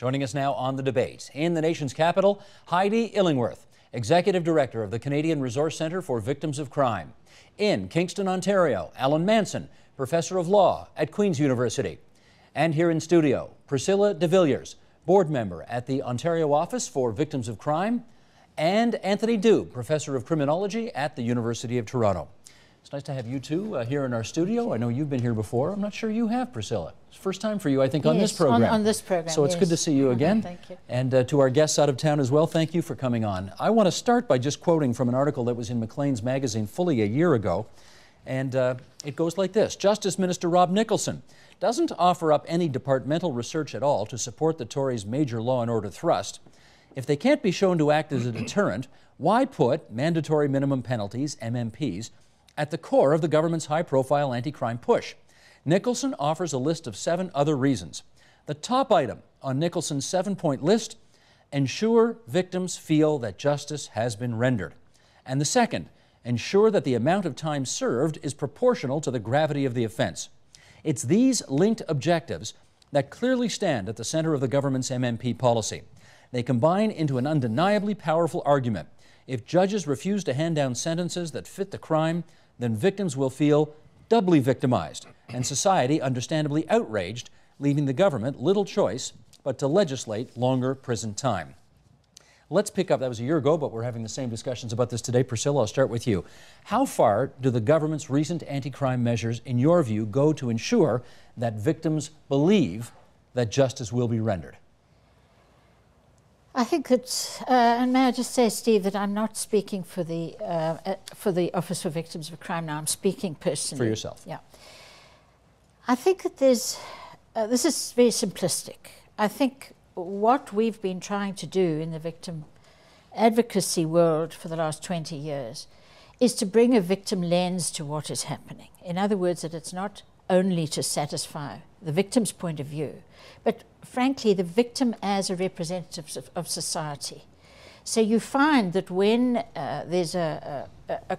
Joining us now on the debate, in the nation's capital, Heidi Illingworth, Executive Director of the Canadian Resource Centre for Victims of Crime. In Kingston, Ontario, Alan Manson, Professor of Law at Queen's University. And here in studio, Priscilla de Villiers, Board Member at the Ontario Office for Victims of Crime, and Anthony Du, Professor of Criminology at the University of Toronto. It's nice to have you two here in our studio. I know you've been here before. I'm not sure you have, Priscilla. It's the first time for you, I think, on this program. On this program, so it's good to see you again. Thank you. And to our guests out of town as well, thank you for coming on. I want to start by just quoting from an article that was in Maclean's magazine fully a year ago. And it goes like this. Justice Minister Rob Nicholson doesn't offer up any departmental research at all to support the Tories' major law and order thrust. If they can't be shown to act as a deterrent, why put mandatory minimum penalties, MMPs, at the core of the government's high-profile anti-crime push? Nicholson offers a list of 7 other reasons. The top item on Nicholson's 7-point list: ensure victims feel that justice has been rendered. And the second, ensure that the amount of time served is proportional to the gravity of the offense. It's these linked objectives that clearly stand at the center of the government's MMP policy. They combine into an undeniably powerful argument. If judges refuse to hand down sentences that fit the crime, then victims will feel doubly victimized, and society understandably outraged, leaving the government little choice but to legislate longer prison time. Let's pick up, that was a year ago, but we're having the same discussions about this today. Priscilla, I'll start with you. How far do the government's recent anti-crime measures, in your view, go to ensure that victims believe that justice will be rendered? I think that, and may I just say, Steve, that I'm not speaking for the Office for Victims of Crime now. I'm speaking personally. For yourself. Yeah. I think that this is very simplistic. I think what we've been trying to do in the victim advocacy world for the last 20 years is to bring a victim lens to what is happening. In other words, that it's not only to satisfy the victim's point of view, but frankly, the victim as a representative of society. So you find that when there's a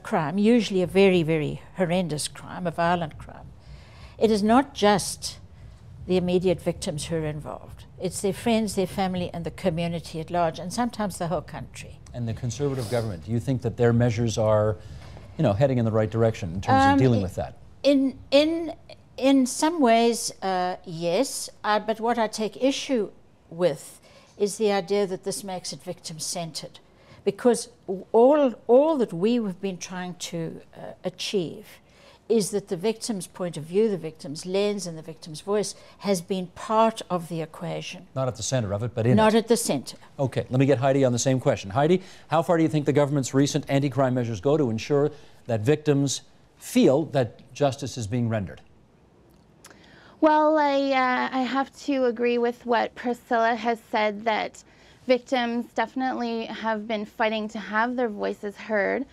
crime, usually a very, very horrendous crime, a violent crime, it is not just the immediate victims who are involved. It's their friends, their family, and the community at large, and sometimes the whole country. And the Conservative government, do you think that their measures are, heading in the right direction in terms of dealing with that? In some ways, yes, but what I take issue with is the idea that this makes it victim-centered, because all that we have been trying to achieve is that the victim's point of view, the victim's lens, and the victim's voice has been part of the equation. Not at the center of it, but in it. Not at the center. Okay, let me get Heidi on the same question. Heidi, how far do you think the government's recent anti-crime measures go to ensure that victims feel that justice is being rendered? Well, I have to agree with what Priscilla has said, that victims definitely have been fighting to have their voices heard.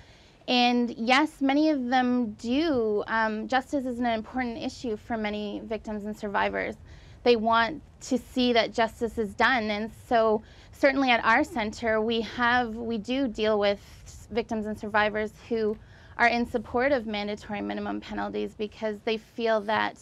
And yes, many of them do. Justice is an important issue for many victims and survivors. They want to see that justice is done. And so certainly at our center, we do deal with victims and survivors who are in support of mandatory minimum penalties, because they feel that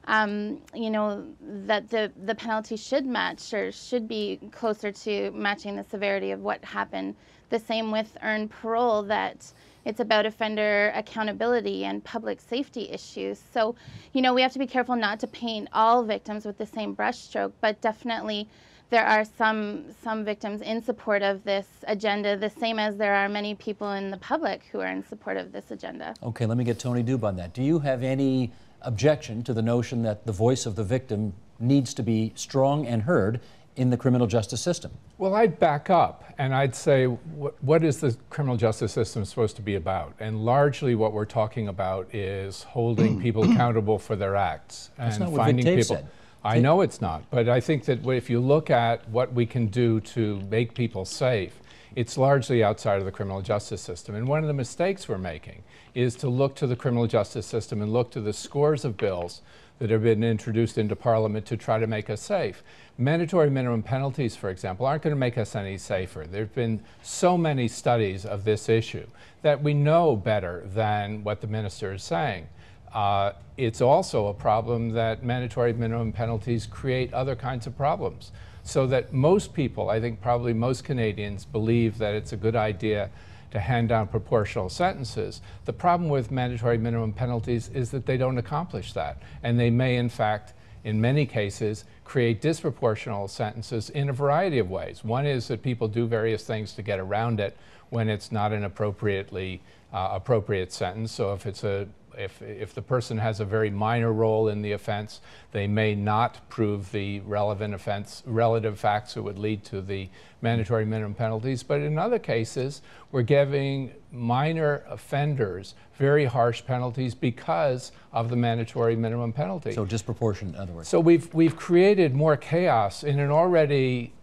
that the penalty should match, or should be closer to matching the severity of what happened. The same with earned parole, that it's about offender accountability and public safety issues. So, we have to be careful not to paint all victims with the same brushstroke, but definitely there are some victims in support of this agenda, the same as there are many people in the public who are in support of this agenda. Okay, let me get Tony Dube on that. Do you have any objection to the notion that the voice of the victim needs to be strong and heard in the criminal justice system? Well, I'd back up and I'd say, what is the criminal justice system supposed to be about? And largely what we're talking about is holding people accountable for their acts and finding people. Said. I know it's not, but I think that if you look at what we can do to make people safe, it's largely outside of the criminal justice system. And one of the mistakes we're making is to look to the criminal justice system and look to the scores of bills that have been introduced into Parliament to try to make us safe. Mandatory minimum penalties, for example, aren't going to make us any safer. There have been so many studies of this issue that we know better than what the minister is saying. It's also a problem that mandatory minimum penalties create other kinds of problems. So that most people, I think probably most Canadians, believe that it's a good idea to hand down proportional sentences. The problem with mandatory minimum penalties is that they don't accomplish that. And they may, in fact, in many cases, create disproportional sentences in a variety of ways. One is that people do various things to get around it when it's not an appropriate sentence. So if the person has a very minor role in the offense, they may not prove the relative facts that would lead to the mandatory minimum penalties. But in other cases, we're giving minor offenders very harsh penalties because of the mandatory minimum penalty. So disproportionate, in other words. So we've created more chaos in an already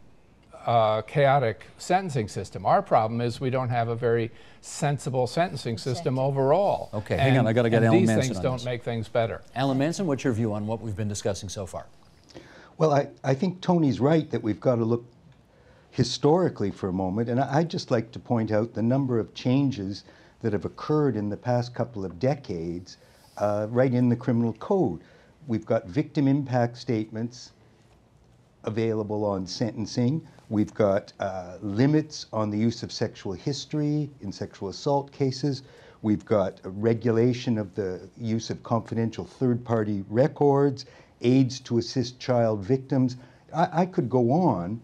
chaotic sentencing system. Our problem is we don't have a very sensible sentencing system overall. Okay, hang on, I got to get Alan Manson on this. These things don't make things better. Alan Manson, what's your view on what we've been discussing so far? Well, I think Tony's right that we've got to look historically for a moment, and I'd just like to point out the number of changes that have occurred in the past couple of decades right in the criminal code. We've got victim impact statements available on sentencing. We've got limits on the use of sexual history in sexual assault cases. We've got a regulation of the use of confidential third-party records, aids to assist child victims. I could go on.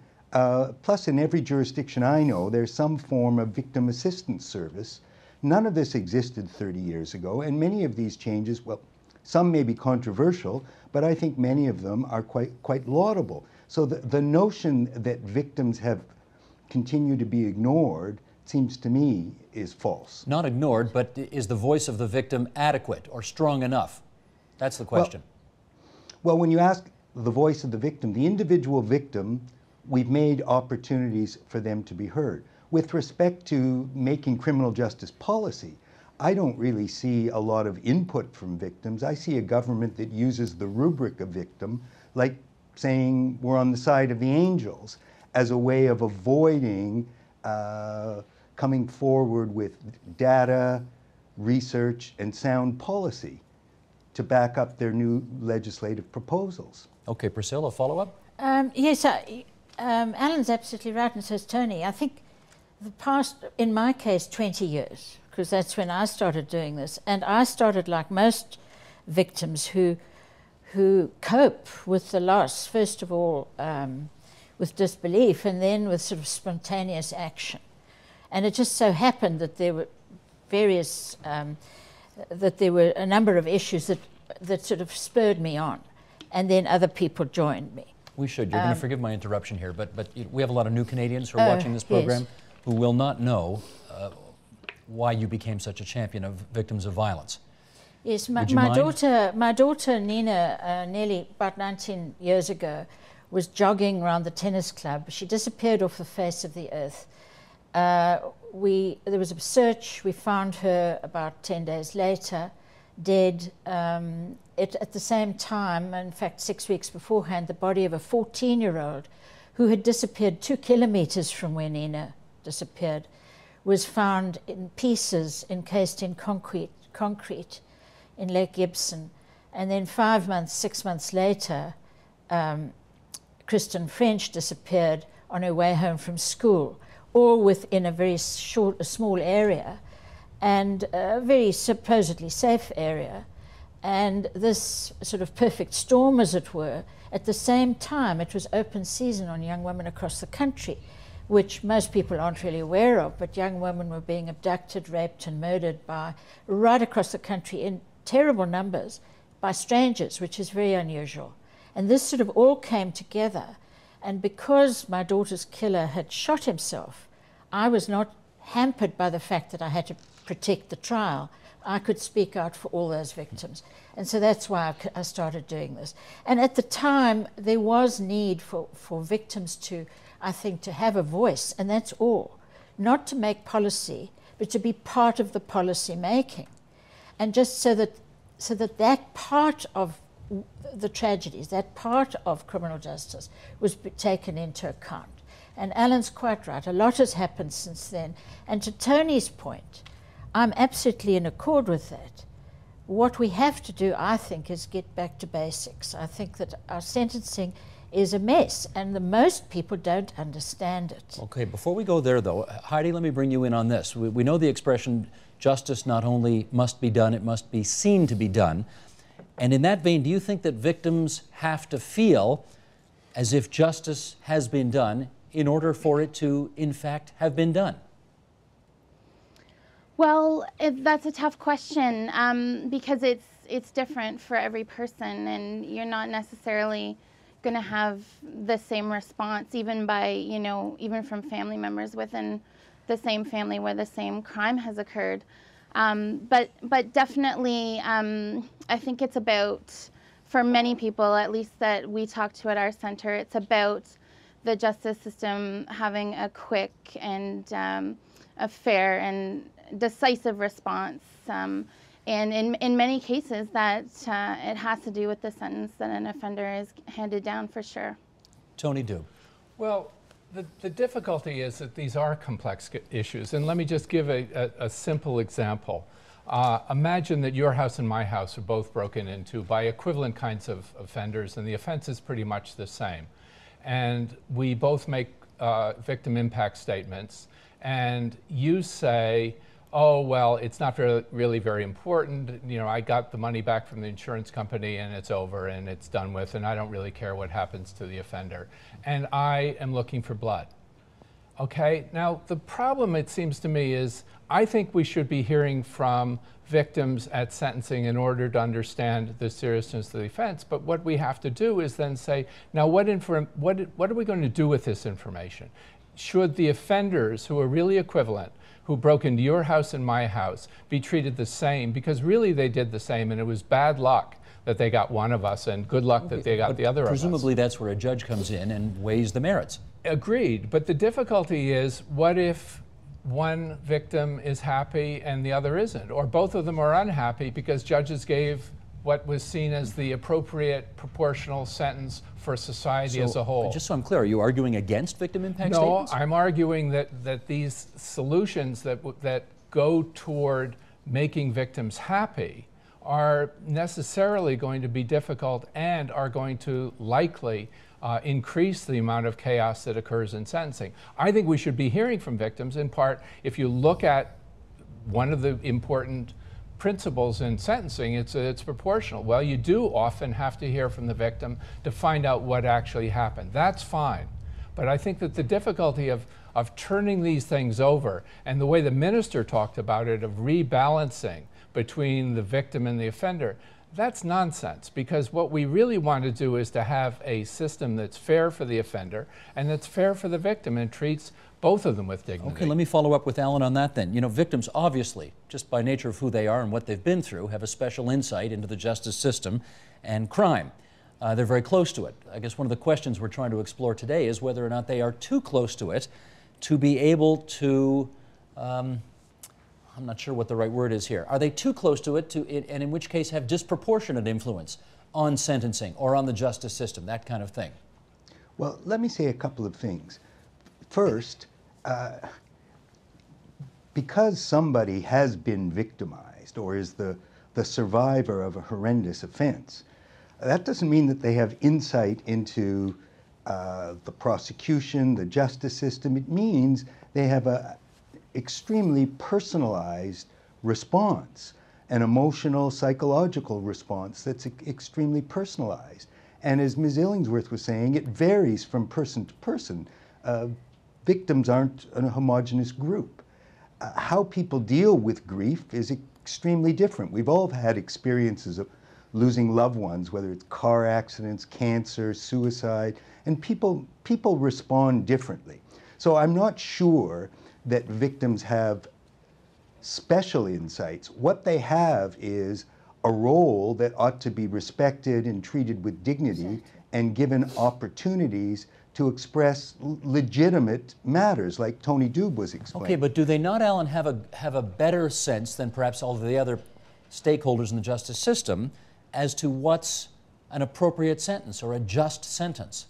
Plus, in every jurisdiction I know, there's some form of victim assistance service. None of this existed 30 years ago, and many of these changes, well, some may be controversial, but I think many of them are quite laudable. So the notion that victims have continued to be ignored, seems to me, is false. Not ignored, but is the voice of the victim adequate or strong enough? That's the question. Well, when you ask the voice of the victim, the individual victim, we've made opportunities for them to be heard. With respect to making criminal justice policy, I don't really see a lot of input from victims. I see a government that uses the rubric of victim, like saying we're on the side of the angels, as a way of avoiding coming forward with data, research, and sound policy to back up their new legislative proposals. Okay, Priscilla, follow-up? Yes, Alan's absolutely right, and so is Tony. I think the past, in my case, 20 years, because that's when I started doing this, and I started like most victims who cope with the loss, first of all with disbelief and then with sort of spontaneous action. And it just so happened that there were various, that there were a number of issues that sort of spurred me on, and then other people joined me. We should. You're going to forgive my interruption here, but we have a lot of new Canadians who are watching this program, yes, who will not know why you became such a champion of victims of violence. Yes, my daughter Nina, nearly about 19 years ago, was jogging around the tennis club. She disappeared off the face of the earth. There was a search. We found her about 10 days later, dead. At the same time, in fact 6 weeks beforehand, the body of a 14-year-old who had disappeared 2 kilometers from where Nina disappeared was found in pieces encased in concrete in Lake Gibson. And then 5 months, 6 months later, Kristen French disappeared on her way home from school, all within a very small area, and a very supposedly safe area. And this sort of perfect storm, as it were, at the same time, it was open season on young women across the country, which most people aren't really aware of, but young women were being abducted, raped, and murdered right across the country in terrible numbers by strangers, which is very unusual. And this sort of all came together. And because my daughter's killer had shot himself, I was not hampered by the fact that I had to protect the trial. I could speak out for all those victims. And so that's why I started doing this. And at the time, there was need for victims to, I think, to have a voice, and that's all. Not to make policy, but to be part of the policy making. And just so that part of the tragedies, that part of criminal justice was taken into account. And Alan's quite right. A lot has happened since then. And to Tony's point, I'm absolutely in accord with that. What we have to do, I think, is get back to basics. I think that our sentencing is a mess, and most people don't understand it. Okay, before we go there, though, Heidi, let me bring you in on this. We know the expression, justice not only must be done, it must be seen to be done. And in that vein, do you think that victims have to feel as if justice has been done in order for it to, in fact, have been done? Well, that's a tough question because it's different for every person, and you're not necessarily going to have the same response, even by, you know, even from family members within the same family where the same crime has occurred. But definitely, I think it's about, for many people, at least that we talk to at our center, it's about the justice system having a quick and a fair and decisive response. And in many cases, that it has to do with the sentence that an offender is handed down, for sure. Tony Du. Well, the difficulty is that these are complex issues. And let me just give a simple example. Imagine that your house and my house are both broken into by equivalent kinds of offenders, and the offense is pretty much the same. And we both make victim impact statements, and you say, oh, well, it's not really very important. You know, I got the money back from the insurance company and it's over and it's done with, and I don't really care what happens to the offender. And I am looking for blood. Okay, now the problem, it seems to me, is I think we should be hearing from victims at sentencing in order to understand the seriousness of the offense. But what we have to do is then say, now what are we going to do with this information? Should the offenders who are really equivalent, who broke into your house and my house, be treated the same? Because really they did the same, and it was bad luck that they got one of us and good luck that they got the other of us. Presumably that's where a judge comes in and weighs the merits. Agreed, but the difficulty is, what if one victim is happy and the other isn't? Or both of them are unhappy because judges gave what was seen as the appropriate proportional sentence for society as a whole. Just so I'm clear, are you arguing against victim impact statements? No, I'm arguing that these solutions that go toward making victims happy are necessarily going to be difficult and are going to likely increase the amount of chaos that occurs in sentencing. I think we should be hearing from victims, in part, if you look at one of the important principles in sentencing, it's proportional. Well, you do often have to hear from the victim to find out what actually happened. That's fine. But I think that the difficulty of turning these things over, and the way the minister talked about it, of rebalancing between the victim and the offender, that's nonsense, because what we really want to do is to have a system that's fair for the offender and that's fair for the victim and treats both of them with dignity. Okay, let me follow up with Alan on that then. You know, victims obviously, just by nature of who they are and what they've been through, have a special insight into the justice system and crime. They're very close to it. I guess one of the questions we're trying to explore today is whether or not they are too close to it to be able to, I'm not sure what the right word is here. Are they too close to it, and in which case have disproportionate influence on sentencing or on the justice system, that kind of thing? Well, let me say a couple of things. First, because somebody has been victimized or is the survivor of a horrendous offense, that doesn't mean that they have insight into the prosecution, the justice system. It means they have an extremely personalized response, an emotional, psychological response that's extremely personalized. And as Ms. Illingsworth was saying, it varies from person to person. Victims aren't a homogeneous group. How people deal with grief is extremely different. We've all had experiences of losing loved ones, whether it's car accidents, cancer, suicide, and people respond differently. So I'm not sure that victims have special insights. What they have is a role that ought to be respected and treated with dignity and given opportunities to express legitimate matters, like Tony Doob was explaining. Okay, but do they not, Alan, have a better sense than perhaps all of the other stakeholders in the justice system as to what's an appropriate sentence or a just sentence?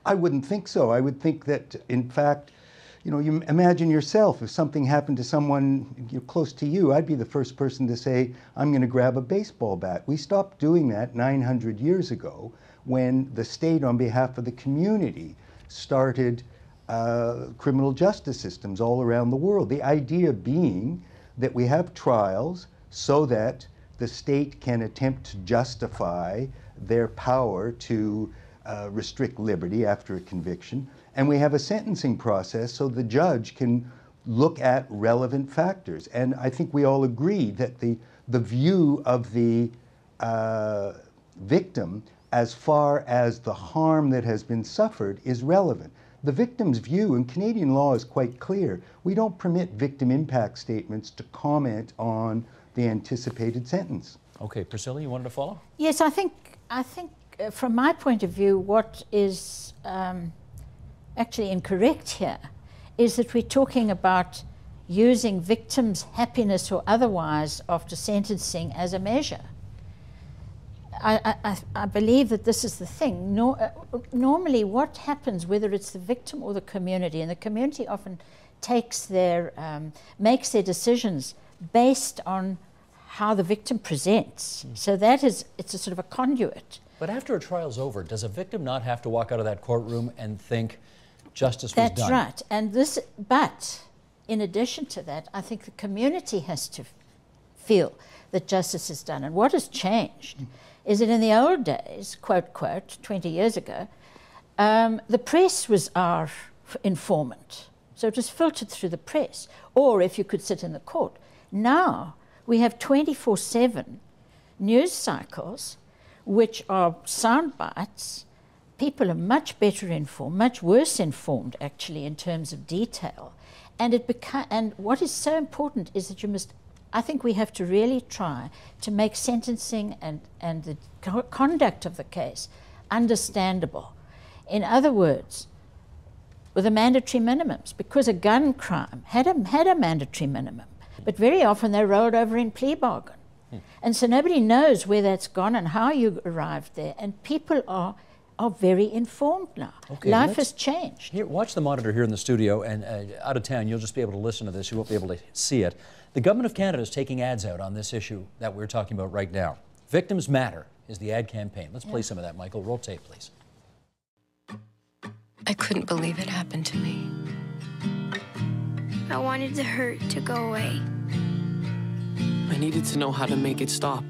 I wouldn't think so. I would think that, in fact, you know, you imagine yourself, if something happened to someone close to you, I'd be the first person to say, I'm going to grab a baseball bat. We stopped doing that 900 years ago. when the state, on behalf of the community, started criminal justice systems all around the world. The idea being that we have trials so that the state can attempt to justify their power to restrict liberty after a conviction, and we have a sentencing process so the judge can look at relevant factors. And I think we all agree that the view of the victim as far as the harm that has been suffered is relevant. The victim's view, and Canadian law is quite clear, we don't permit victim impact statements to comment on the anticipated sentence. Okay, Priscilla, you wanted to follow? Yes, I think from my point of view, what is actually incorrect here is that we're talking about using victims' happiness or otherwise after sentencing as a measure. I believe that this is the thing. Normally what happens, whether it's the victim or the community, and the community often takes makes their decisions based on how the victim presents. So it's a sort of a conduit. But after a trial's over, does a victim not have to walk out of that courtroom and think justice was done? That's right. And but in addition to that, I think the community has to feel that justice is done. And what has changed is that in the old days, quote, quote, 20 years ago, the press was our informant. So it was filtered through the press, or if you could sit in the court. Now we have 24/7 news cycles, which are sound bites. People are much better informed, much worse informed actually in terms of detail. And what is so important is that I think we have to really try to make sentencing and the conduct of the case understandable. In other words, with the mandatory minimums, because a gun crime had a mandatory minimum, but very often they're rolled over in plea bargain. And so nobody knows where that's gone and how you arrived there, and people are very informed now. Okay, life has changed. Here, watch the monitor here in the studio, and out of town, you'll just be able to listen to this. You won't be able to see it. The government of Canada is taking ads out on this issue that we're talking about right now. Victims Matter is the ad campaign. Let's play some of that, Michael. Roll tape, please. I couldn't believe it happened to me. I wanted the hurt to go away. I needed to know how to make it stop.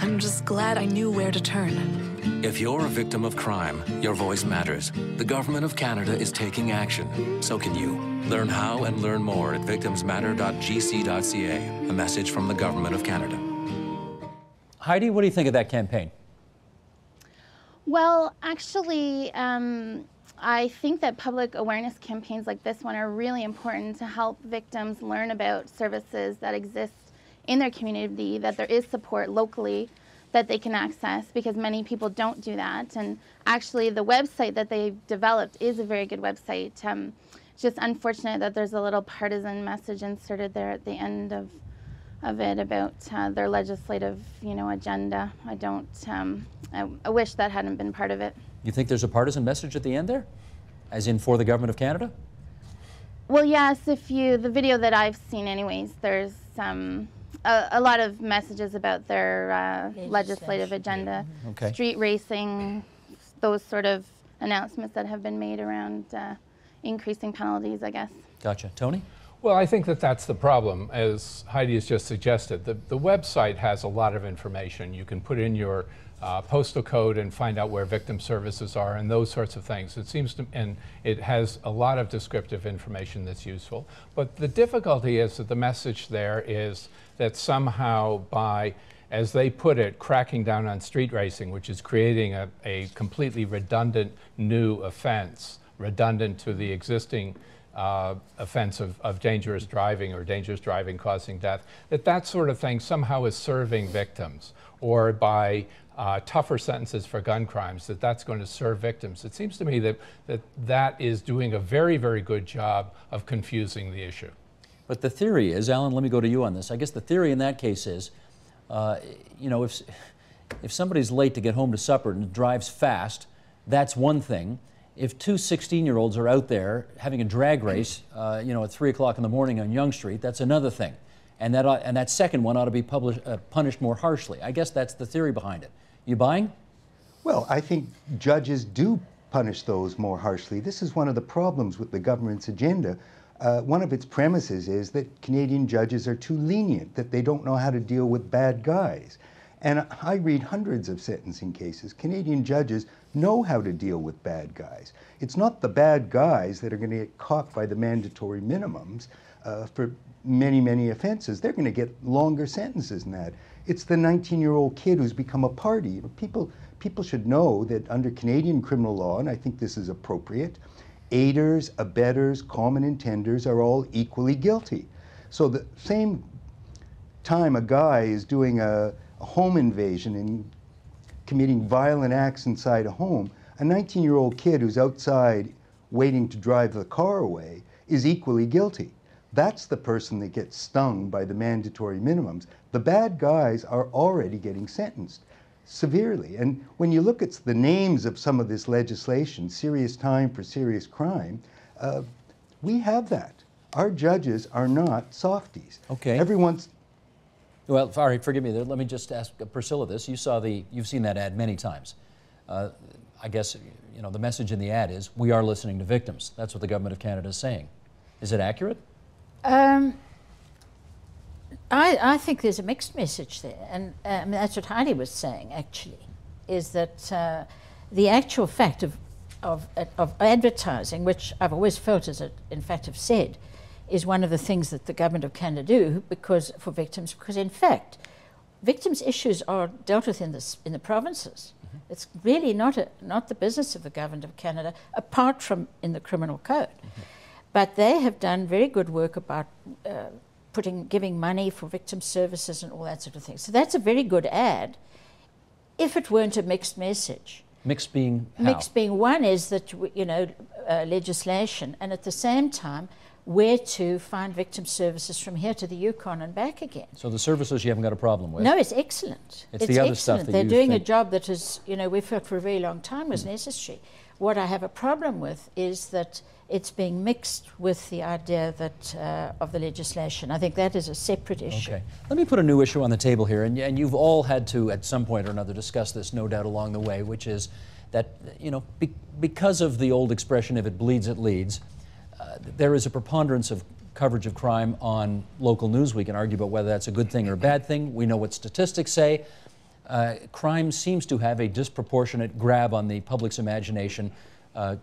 I'm just glad I knew where to turn. If you're a victim of crime, your voice matters. The Government of Canada is taking action. So can you. Learn how and learn more at victimsmatter.gc.ca. A message from the Government of Canada. Heidi, what do you think of that campaign? Well, actually, I think that public awareness campaigns like this one are really important to help victims learn about services that exist in their community, that there is support locally that they can access, because many people don't do that. And actually the website that they've developed is a very good website. It's just unfortunate that there's a little partisan message inserted there at the end of it about their legislative, agenda. I wish that hadn't been part of it. You think there's a partisan message at the end there? As in for the Government of Canada? Well, yes, the video that I've seen anyways, there's a lot of messages about their legislative agenda, okay. Street racing, those sort of announcements that have been made around increasing penalties, I guess. Gotcha. Tony? Well, I think that that's the problem, as Heidi has just suggested. The website has a lot of information. You can put in your postal code and find out where victim services are and those sorts of things. It seems to, and it has a lot of descriptive information that's useful. But the difficulty is that the message there is that somehow by, as they put it, cracking down on street racing, which is creating a completely redundant new offense, redundant to the existing offense of dangerous driving or dangerous driving causing death, that sort of thing somehow is serving victims, or by tougher sentences for gun crimes, that's going to serve victims. It seems to me that is doing a very, very good job of confusing the issue. But the theory is, Alan, let me go to you on this. I guess the theory in that case is, if somebody's late to get home to supper and drives fast, that's one thing. If two 16-year-olds are out there having a drag race, at 3 o'clock in the morning on Yonge Street, that's another thing. and that second one ought to be punished more harshly. I guess that's the theory behind it. You buying? Well, I think judges do punish those more harshly. This is one of the problems with the government's agenda. One of its premises is that Canadian judges are too lenient, that they don't know how to deal with bad guys. And I read hundreds of sentencing cases. Canadian judges know how to deal with bad guys. It's not the bad guys that are going to get caught by the mandatory minimums for many, many offenses. They're going to get longer sentences than that. It's the 19-year-old kid who's become a party. People should know that under Canadian criminal law, and I think this is appropriate, aiders, abettors, common intenders are all equally guilty. So the same time a guy is doing a home invasion and committing violent acts inside a home, a 19-year-old kid who's outside waiting to drive the car away is equally guilty. That's the person that gets stung by the mandatory minimums. The bad guys are already getting sentenced severely. And when you look at the names of some of this legislation, serious time for serious crime, we have that. Our judges are not softies. Okay. Everyone's... Well, sorry, forgive me. Let me just ask Priscilla this. You've seen that ad many times. I guess, you know, the message in the ad is, we are listening to victims. That's what the Government of Canada is saying. Is it accurate? I think there's a mixed message there, and that's what Heidi was saying, actually, is that the actual fact of advertising, which I've always felt, as I in fact have said, is one of the things that the Government of Canada do for victims, because in fact, victims' issues are dealt with in the provinces. Mm-hmm. It's really not the business of the Government of Canada, apart from in the criminal code. Mm-hmm. But they have done very good work about giving money for victim services and all that sort of thing. So that's a very good ad, if it weren't a mixed message. Mixed being how? Mixed being, one is that, you know, legislation, and at the same time, where to find victim services from here to the Yukon and back again. So the services you haven't got a problem with? No, it's excellent. It's the other stuff that they're you doing think... a job that is, you know, we felt for a very long time was necessary. What I have a problem with is that it's being mixed with the idea that of the legislation. I think that is a separate issue. Okay. Let me put a new issue on the table here, and you've all had to, at some point or another, discuss this, no doubt, along the way, which is that, you know, because of the old expression, if it bleeds, it leads, there is a preponderance of coverage of crime on local news. We can argue about whether that's a good thing or a bad thing. We know what statistics say. Crime seems to have a disproportionate grab on the public's imagination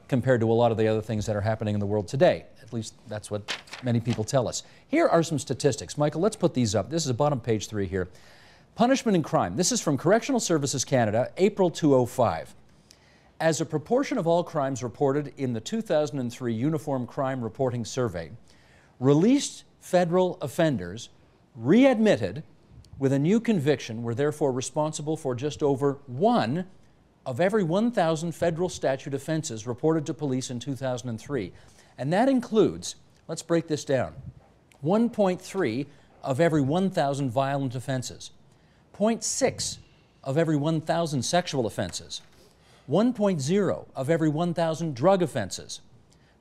compared to a lot of the other things that are happening in the world today. At least that's what many people tell us. Here are some statistics. Michael, let's put these up. This is bottom page 3 here. Punishment in crime. This is from Correctional Services Canada, April 2005. As a proportion of all crimes reported in the 2003 Uniform Crime Reporting Survey, released federal offenders readmitted with a new conviction were therefore responsible for just over 1 of every 1,000 federal statute offenses reported to police in 2003. And that includes, let's break this down, 1.3 of every 1,000 violent offenses, 0.6 of every 1,000 sexual offenses, 1.0 of every 1,000 drug offenses,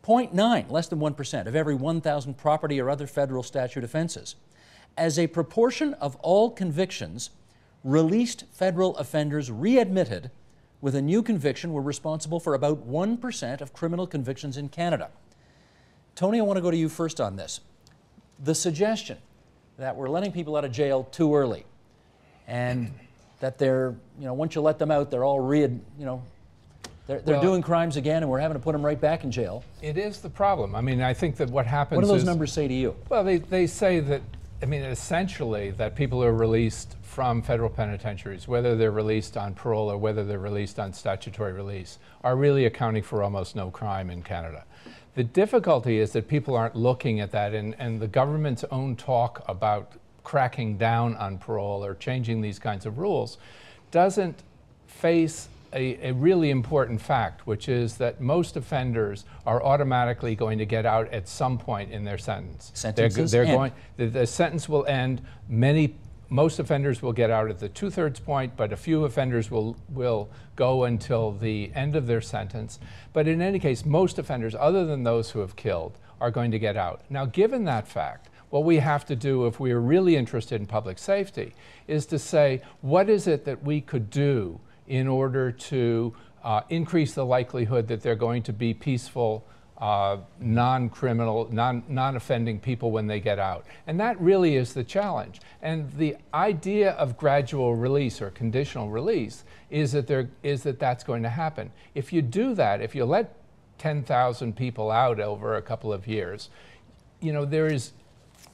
0.9, less than 1%, of every 1,000 property or other federal statute offenses. As a proportion of all convictions, released federal offenders readmitted with a new conviction were responsible for about 1% of criminal convictions in Canada. Tony, I want to go to you first on this. The suggestion that we're letting people out of jail too early and that they're, you know, once you let them out, they're all they're doing crimes again, and we're having to put them right back in jail. It is the problem. I mean, I think that what happens is... What do those numbers say to you? Well, they say that, I mean, essentially that people are released from federal penitentiaries, whether they're released on parole or whether they're released on statutory release, are really accounting for almost no crime in Canada. The difficulty is that people aren't looking at that, and the government's own talk about cracking down on parole or changing these kinds of rules doesn't face a really important fact, which is that most offenders are automatically going to get out at some point in their sentence. The sentence will end. Most offenders will get out at the 2/3 point, but a few offenders will go until the end of their sentence. But in any case, most offenders, other than those who have killed, are going to get out. Now, given that fact, What we have to do, if we are really interested in public safety, is to say, what is it that we could do in order to increase the likelihood that they're going to be peaceful, non-criminal, non-offending people when they get out. And that really is the challenge. And the idea of gradual release or conditional release is that that's going to happen. If you do that, if you let 10,000 people out over a couple of years, there is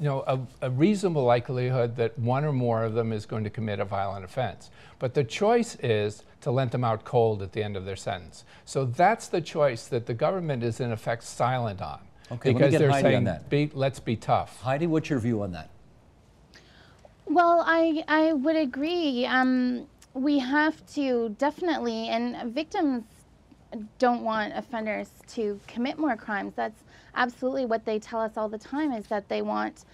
a reasonable likelihood that one or more of them is going to commit a violent offense. But the choice is to let them out cold at the end of their sentence. So that's the choice that the government is in effect silent on. Okay, because they're Heidi saying, let's be tough. Heidi, what's your view on that? Well, I would agree. We have to definitely, and victims don't want offenders to commit more crimes. That's absolutely what they tell us all the time, is that they want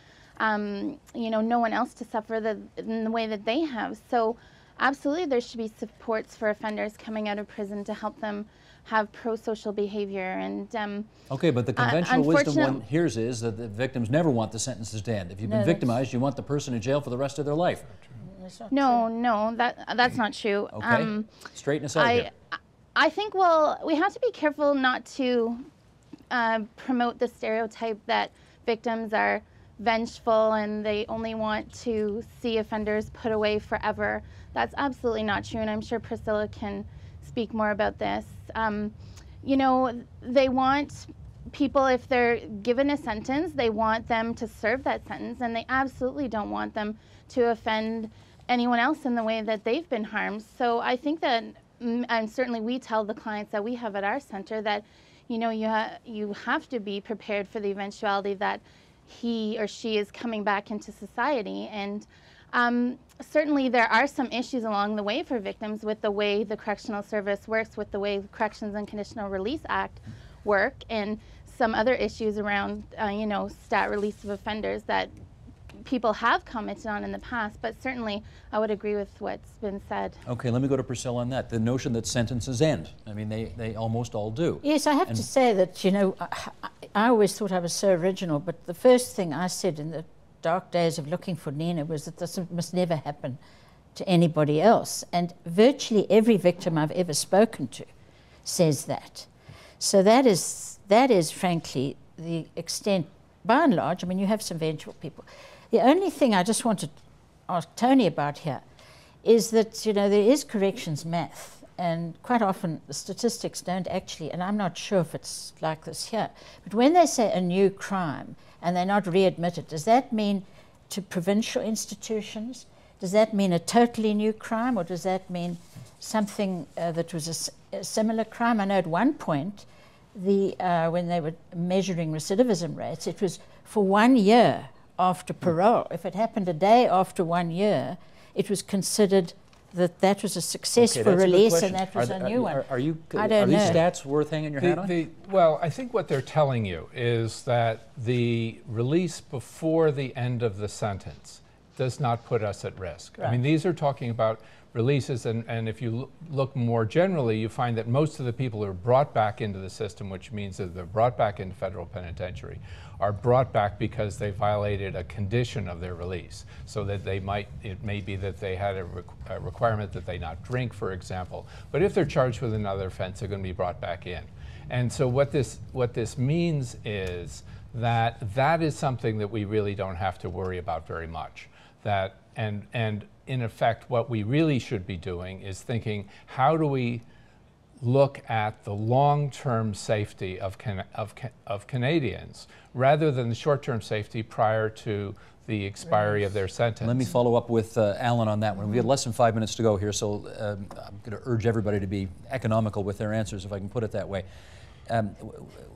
no one else to suffer in the way that they have. So absolutely there should be supports for offenders coming out of prison to help them have pro-social behavior. And okay, but the conventional wisdom one hears is that the victims never want the sentences to end. If you've been victimized, you want the person in jail for the rest of their life. No, that's not true. Okay, straighten us out here. I think, we have to be careful not to promote the stereotype that victims are vengeful and they only want to see offenders put away forever. That's absolutely not true, and I'm sure Priscilla can speak more about this. They want people, if they're given a sentence, they want them to serve that sentence, and they absolutely don't want them to offend anyone else in the way that they've been harmed. So I think that, and certainly we tell the clients that we have at our center that, you have to be prepared for the eventuality that he or she is coming back into society. And certainly there are some issues along the way for victims with the way the correctional service works, with the way the Corrections and Conditional Release Act work, and some other issues around, stat release of offenders that people have commented on in the past, but certainly I would agree with what's been said. Okay, let me go to Priscilla on that. The notion that sentences end. I mean, they almost all do. Yes, I have to say that, I always thought I was so original, but the first thing I said in the dark days of looking for Nina was that this must never happen to anybody else. And virtually every victim I've ever spoken to says that. So that is frankly the extent, by and large. I mean, you have some vengeful people. The only thing I just want to ask Tony about here is that, there is corrections math, and quite often the statistics don't actually, and I'm not sure if it's like this here, but when they say a new crime and they're not readmitted, does that mean to provincial institutions? Does that mean a totally new crime, or does that mean something that was a similar crime? I know at one point, when they were measuring recidivism rates, it was for 1 year after parole. If it happened a day after 1 year, it was considered that was a successful release, and that was a new one. Are these stats worth hanging your hat on? Well, I think what they're telling you is that the release before the end of the sentence does not put us at risk. Right. I mean, these are talking about releases, and if you look more generally, you find that most of the people who are brought back into the system, which means that they're brought back into federal penitentiary, are brought back because they violated a condition of their release. So that it may be that they had a requirement that they not drink, for example. But if they're charged with another offense, they're going to be brought back in. And so what this means is that is something that we really don't have to worry about very much. And in effect, what we really should be doing is thinking, how do we look at the long-term safety of Canadians rather than the short-term safety prior to the expiry of their sentence? Let me follow up with Alan on that one. We have less than 5 minutes to go here, so I'm going to urge everybody to be economical with their answers, if I can put it that way.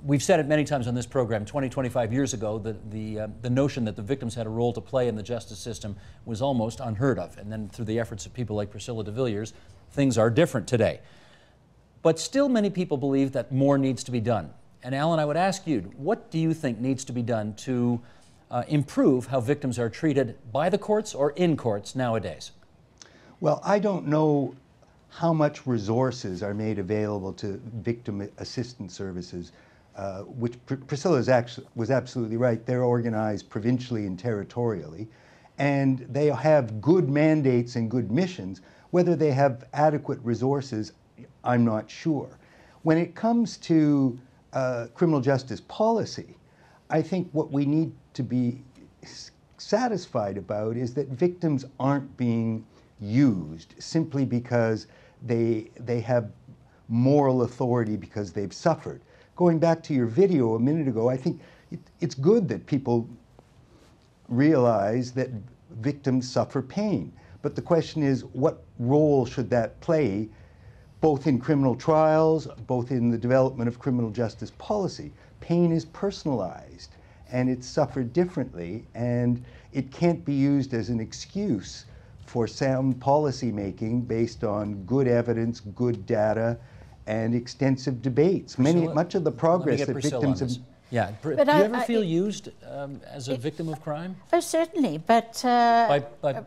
We've said it many times on this program, 25 years ago, the notion that the victims had a role to play in the justice system was almost unheard of. And then through the efforts of people like Priscilla de Villiers, things are different today. But still many people believe that more needs to be done. And Alan, I would ask you, what do you think needs to be done to improve how victims are treated by the courts or in courts nowadays? Well, I don't know how much resources are made available to victim assistance services which Priscilla was absolutely right. They're organized provincially and territorially, and they have good mandates and good missions. Whether they have adequate resources, I'm not sure. When it comes to criminal justice policy, I think what we need to be satisfied about is that victims aren't being used simply because they have moral authority because they've suffered. Going back to your video a minute ago, I think it's good that people realize that victims suffer pain. But the question is, what role should that play, both in criminal trials, both in the development of criminal justice policy? Pain is personalized, and it's suffered differently, and it can't be used as an excuse for sound policy making based on good evidence, good data, and extensive debates. Much of the progress that victims have... Yeah, do you ever feel used as a victim of crime? Oh, certainly, but... by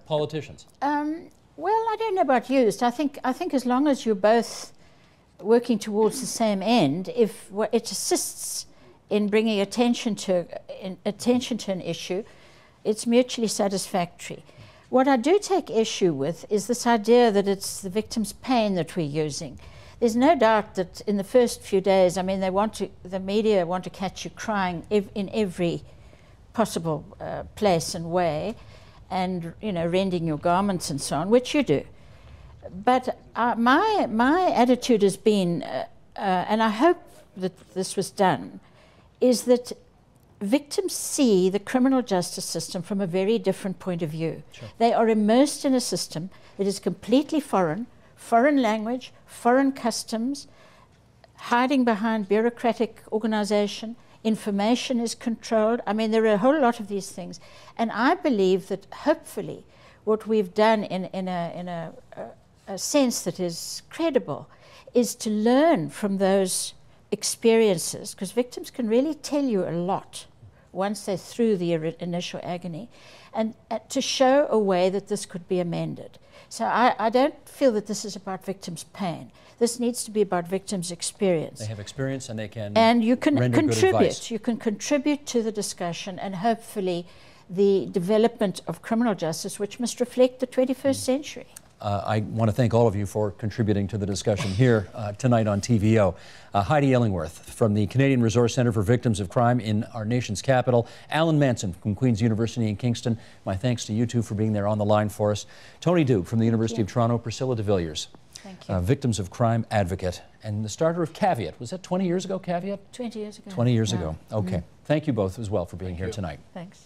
politicians? Well, I don't know about used. I think as long as you're both working towards the same end, if it assists in bringing attention to an issue, it's mutually satisfactory. What I do take issue with is this idea that it's the victim's pain that we're using. There's no doubt that in the first few days, I mean, the media want to catch you crying in every possible place and way, and rending your garments and so on, which you do. But my attitude has been, and I hope that this was done, is that victims see the criminal justice system from a very different point of view. Sure. They are immersed in a system that is completely foreign language, foreign customs, hiding behind bureaucratic organization, information is controlled. I mean, there are a whole lot of these things. And I believe that hopefully what we've done in a sense that is credible is to learn from those experiences, because victims can really tell you a lot once they're through the initial agony, and to show a way that this could be amended. So I don't feel that this is about victims' pain. This needs to be about victims' experience. They have experience and they can you can render good advice. You can contribute to the discussion and hopefully the development of criminal justice, which must reflect the 21st century. I want to thank all of you for contributing to the discussion here tonight on TVO. Heidi Illingworth from the Canadian Resource Centre for Victims of Crime in our nation's capital. Alan Manson from Queen's University in Kingston. My thanks to you two for being there on the line for us. Tony Duke from the University of Toronto. Priscilla de Villiers, Victims of Crime advocate and the starter of Caveat. Was that 20 years ago, Caveat? 20 years ago. 20 years ago. Okay. Thank you both as well for being here tonight. Thanks.